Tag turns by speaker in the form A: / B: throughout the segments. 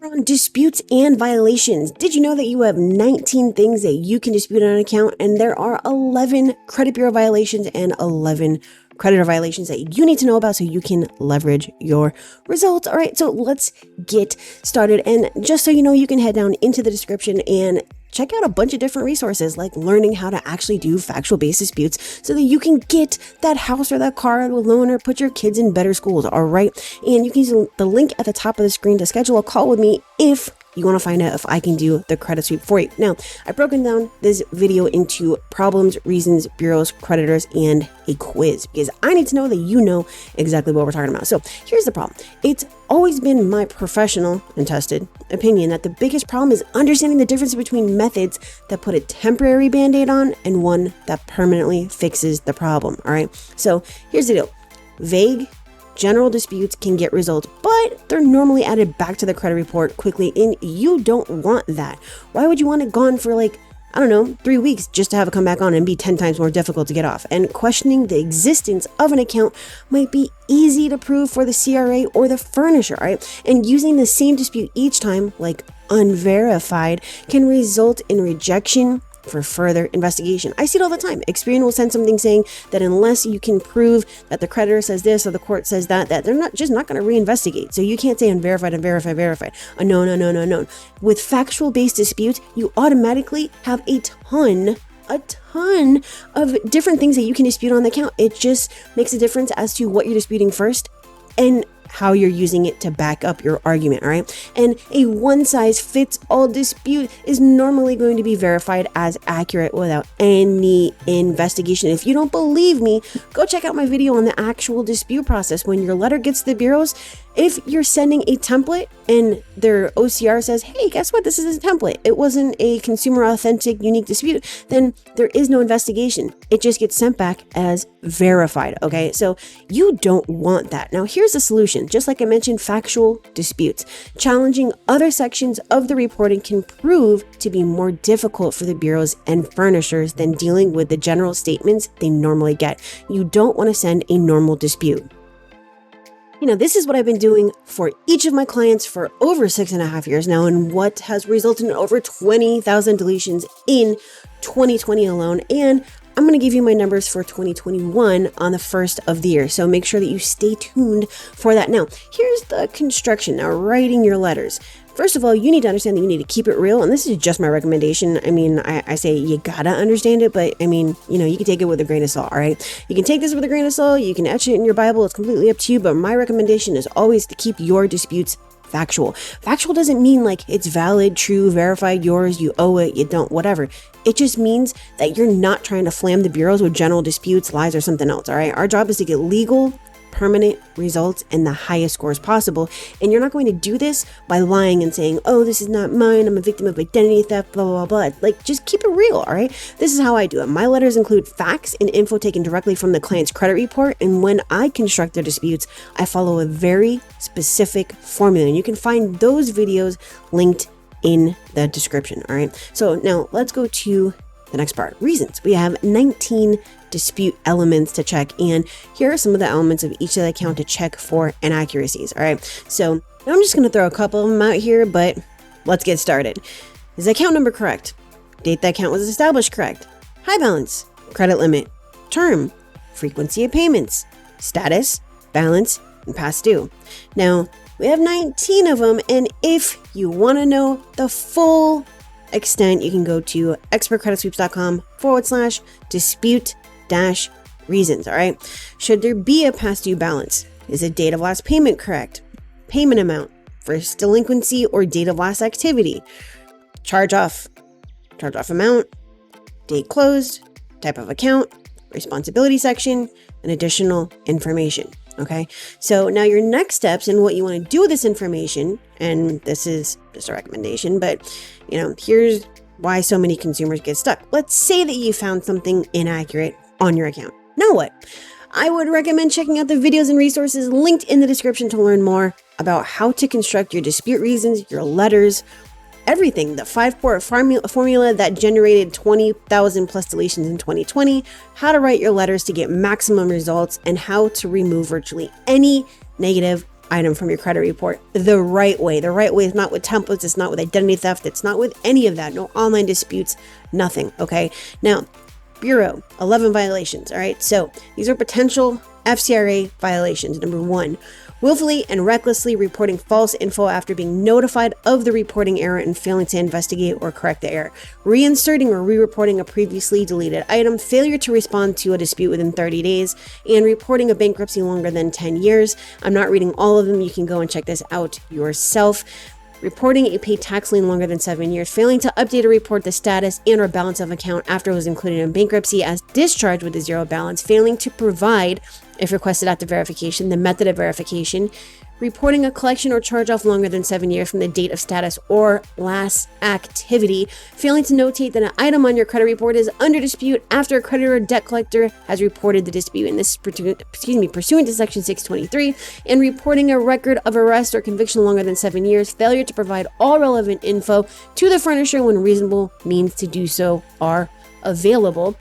A: On disputes and violations. Did you know that you have 19 things that you can dispute on an account, and there are 11 credit bureau violations and 11 creditor violations that you need to know about so you can leverage your results? All right, so let's get started. And just so you know, you can head down into the description and check out a bunch of different resources, like learning how to actually do factual-based disputes so that you can get that house or that car loan or put your kids in better schools, all right? And you can use the link at the top of the screen to schedule a call with me if you want to find out if I can do the credit sweep for you. Now, I've broken down this video into problems, reasons, bureaus, creditors, and a quiz because I need to know that you know exactly what we're talking about. So here's the problem. It's always been my professional and tested opinion that the biggest problem is understanding the difference between methods that put a temporary band-aid on and one that permanently fixes the problem, all right? So here's the deal. Vague, general disputes can get results, but they're normally added back to the credit report quickly, and you don't want that. Why would you want it gone for 3 weeks just to have it come back on and be 10 times more difficult to get off? And questioning the existence of an account might be easy to prove for the CRA or the furnisher, all right? And using the same dispute each time, like unverified, can result in rejection for further investigation. I see it all the time. Experian will send something saying that unless you can prove that the creditor says this or the court says that they're not going to reinvestigate. So you can't say unverified. No. With factual based disputes, you automatically have a ton of different things that you can dispute on the account. It just makes a difference as to what you're disputing first and how you're using it to back up your argument, all right? And a one-size-fits-all dispute is normally going to be verified as accurate without any investigation. If you don't believe me, go check out my video on the actual dispute process. When your letter gets to the bureaus, if you're sending a template and their OCR says, hey, guess what? This is a template. It wasn't a consumer authentic unique dispute, then there is no investigation. It just gets sent back as verified, okay? So you don't want that. Now, here's the solution. Just like I mentioned, factual disputes. Challenging other sections of the reporting can prove to be more difficult for the bureaus and furnishers than dealing with the general statements they normally get. You don't want to send a normal dispute. This is what I've been doing for each of my clients for over 6.5 years now, and what has resulted in over 20,000 deletions in 2020 alone. And I'm going to give you my numbers for 2021 on the first of the year. So make sure that you stay tuned for that. Now, here's the construction. Now, writing your letters. First of all, you need to understand that you need to keep it real. And this is just my recommendation. I mean, I say you gotta understand it, but I mean, you can take it with a grain of salt, all right? You can take this with a grain of salt. You can etch it in your Bible. It's completely up to you. But my recommendation is always to keep your disputes factual. Factual doesn't mean like it's valid, true, verified, yours, you owe it, you don't, whatever. It just means that you're not trying to flam the bureaus with general disputes, lies, or something else, all right? Our job is to get legal, permanent results and the highest scores possible. And you're not going to do this by lying and saying, oh, this is not mine, I'm a victim of identity theft, blah, blah, blah, blah. Just keep it real, all right? This is how I do it. My letters include facts and info taken directly from the client's credit report. And when I construct their disputes, I follow a very specific formula. And you can find those videos linked in the description, all right? So now let's go to the next part, reasons. We have 19 dispute elements to check, and here are some of the elements of each of the account to check for inaccuracies, all right? So now I'm just going to throw a couple of them out here, but let's get started. Is the account number correct? Date the account was established correct? High balance, credit limit, term, frequency of payments, status, balance, and past due. Now, we have 19 of them, and if you want to know the full extent, you can go to expertcreditsweeps.com/dispute-reasons, all right? Should there be a past due balance? Is the date of last payment correct? Payment amount, first delinquency or date of last activity, charge-off amount, date closed, type of account, responsibility section, and additional information. Okay, so now your next steps and what you want to do with this information, and this is just a recommendation, but here's why so many consumers get stuck. Let's say that you found something inaccurate on your account. Now what? I would recommend checking out the videos and resources linked in the description to learn more about how to construct your dispute reasons, your letters, everything, the 5-port formula that generated 20,000 plus deletions in 2020, how to write your letters to get maximum results, and how to remove virtually any negative item from your credit report the right way. The right way is not with templates, it's not with identity theft, it's not with any of that. No online disputes, nothing, okay? Now, Bureau, 11 violations, all right? So these are potential FCRA violations. Number 1, willfully and recklessly reporting false info after being notified of the reporting error and failing to investigate or correct the error. Reinserting or re-reporting a previously deleted item, failure to respond to a dispute within 30 days, and reporting a bankruptcy longer than 10 years. I'm not reading all of them. You can go and check this out yourself. Reporting a paid tax lien longer than 7 years, failing to update or report the status and or balance of account after it was included in bankruptcy as discharged with a zero balance, failing to provide, if requested after verification, the method of verification, reporting a collection or charge-off longer than 7 years from the date of status or last activity, failing to notate that an item on your credit report is under dispute after a creditor or debt collector has reported the dispute, and this is pursuant to Section 623, and reporting a record of arrest or conviction longer than 7 years, failure to provide all relevant info to the furnisher when reasonable means to do so are available.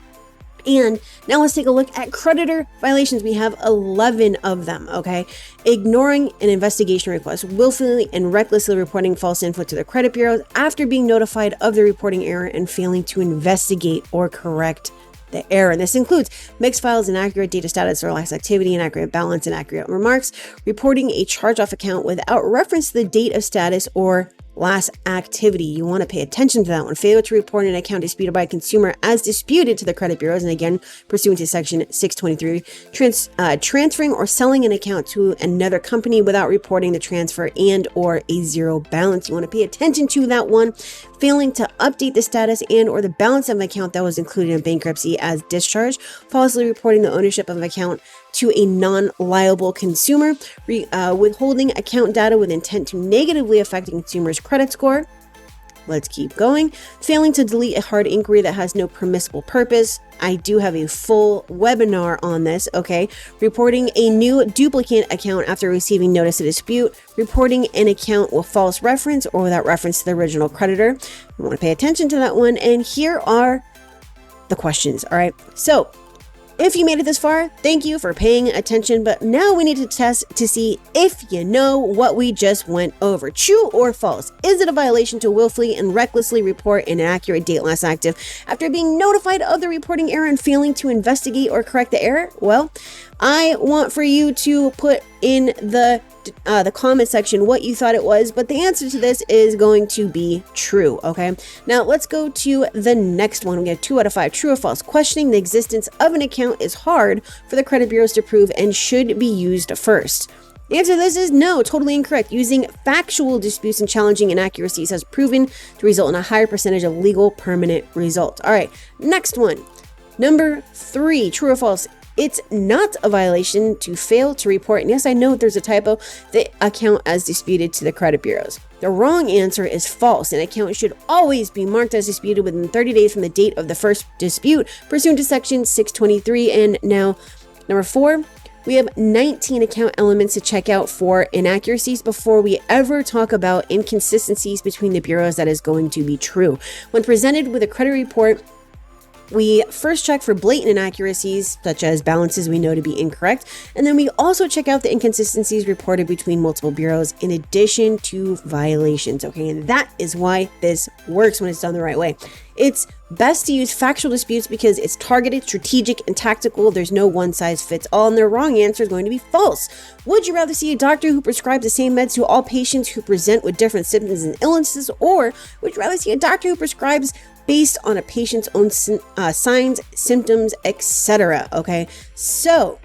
A: And now let's take a look at creditor violations. We have 11 of them, okay? Ignoring an investigation request, willfully and recklessly reporting false info to the credit bureaus after being notified of the reporting error and failing to investigate or correct the error. And this includes mixed files, inaccurate data status or last activity, inaccurate balance, inaccurate remarks, reporting a charge-off account without reference to the date of status or last activity. You want to pay attention to that one. Failure to report an account disputed by a consumer as disputed to the credit bureaus, and again, pursuant to Section 623, transferring or selling an account to another company without reporting the transfer and or a zero balance. You want to pay attention to that one. Failing to update the status and or the balance of an account that was included in bankruptcy as discharged, falsely reporting the ownership of an account to a non-liable consumer, withholding account data with intent to negatively affect a consumer's credit score. Let's keep going. Failing to delete a hard inquiry that has no permissible purpose. I do have a full webinar on this, okay? Reporting a new duplicate account after receiving notice of dispute. Reporting an account with false reference or without reference to the original creditor. I want to pay attention to that one. And here are the questions, all right? So, if you made it this far, thank you for paying attention, but now we need to test to see if you know what we just went over. True or false? Is it a violation to willfully and recklessly report an inaccurate date last active after being notified of the reporting error and failing to investigate or correct the error? Well, I want for you to put in the comment section what you thought it was, but the answer to this is going to be true, okay? Now let's go to the next one. We get 2 out of 5, true or false. Questioning the existence of an account is hard for the credit bureaus to prove and should be used first. The answer to this is no, totally incorrect. Using factual disputes and challenging inaccuracies has proven to result in a higher percentage of legal permanent results. All right, next one. Number 3, true or false. It's not a violation to fail to report, and yes, I know there's a typo, the account as disputed to the credit bureaus. The wrong answer is false. An account should always be marked as disputed within 30 days from the date of the first dispute, pursuant to Section 623. And now, number 4, we have 19 account elements to check out for inaccuracies before we ever talk about inconsistencies between the bureaus that is going to be true. When presented with a credit report, we first check for blatant inaccuracies, such as balances we know to be incorrect, and then we also check out the inconsistencies reported between multiple bureaus in addition to violations, okay? And that is why this works when it's done the right way. It's best to use factual disputes because it's targeted, strategic, and tactical. There's no one size fits all, and the wrong answer is going to be false. Would you rather see a doctor who prescribes the same meds to all patients who present with different symptoms and illnesses, or would you rather see a doctor who prescribes based on a patient's own signs, symptoms, etc.? Okay, so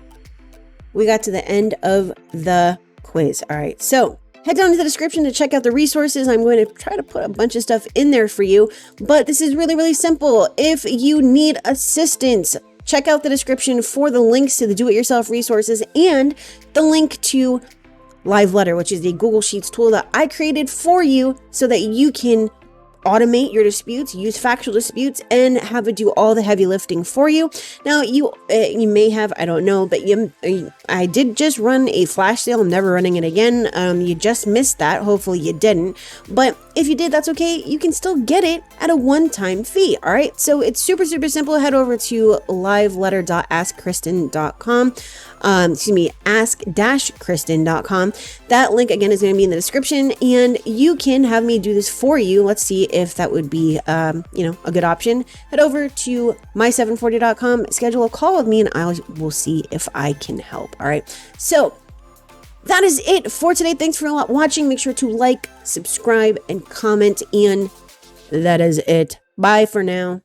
A: we got to the end of the quiz. All right, so head down to the description to check out the resources. I'm going to try to put a bunch of stuff in there for you, but this is really, really simple. If you need assistance, check out the description for the links to the do-it-yourself resources and the link to Live Letter, which is the Google Sheets tool that I created for you so that you can automate your disputes, use factual disputes, and have it do all the heavy lifting for you. Now, you may have, I don't know, but I did just run a flash sale. I'm never running it again. You just missed that. Hopefully you didn't. But if you did, that's okay. You can still get it at a one-time fee. All right. So it's super, super simple. Head over to liveletter.askkristen.com. ask-kristen.com. That link again is going to be in the description, and you can have me do this for you. Let's see if that would be, a good option. Head over to my740.com, schedule a call with me, and I will see if I can help. All right. So that is it for today. Thanks for watching. Make sure to like, subscribe, and comment, and that is it. Bye for now.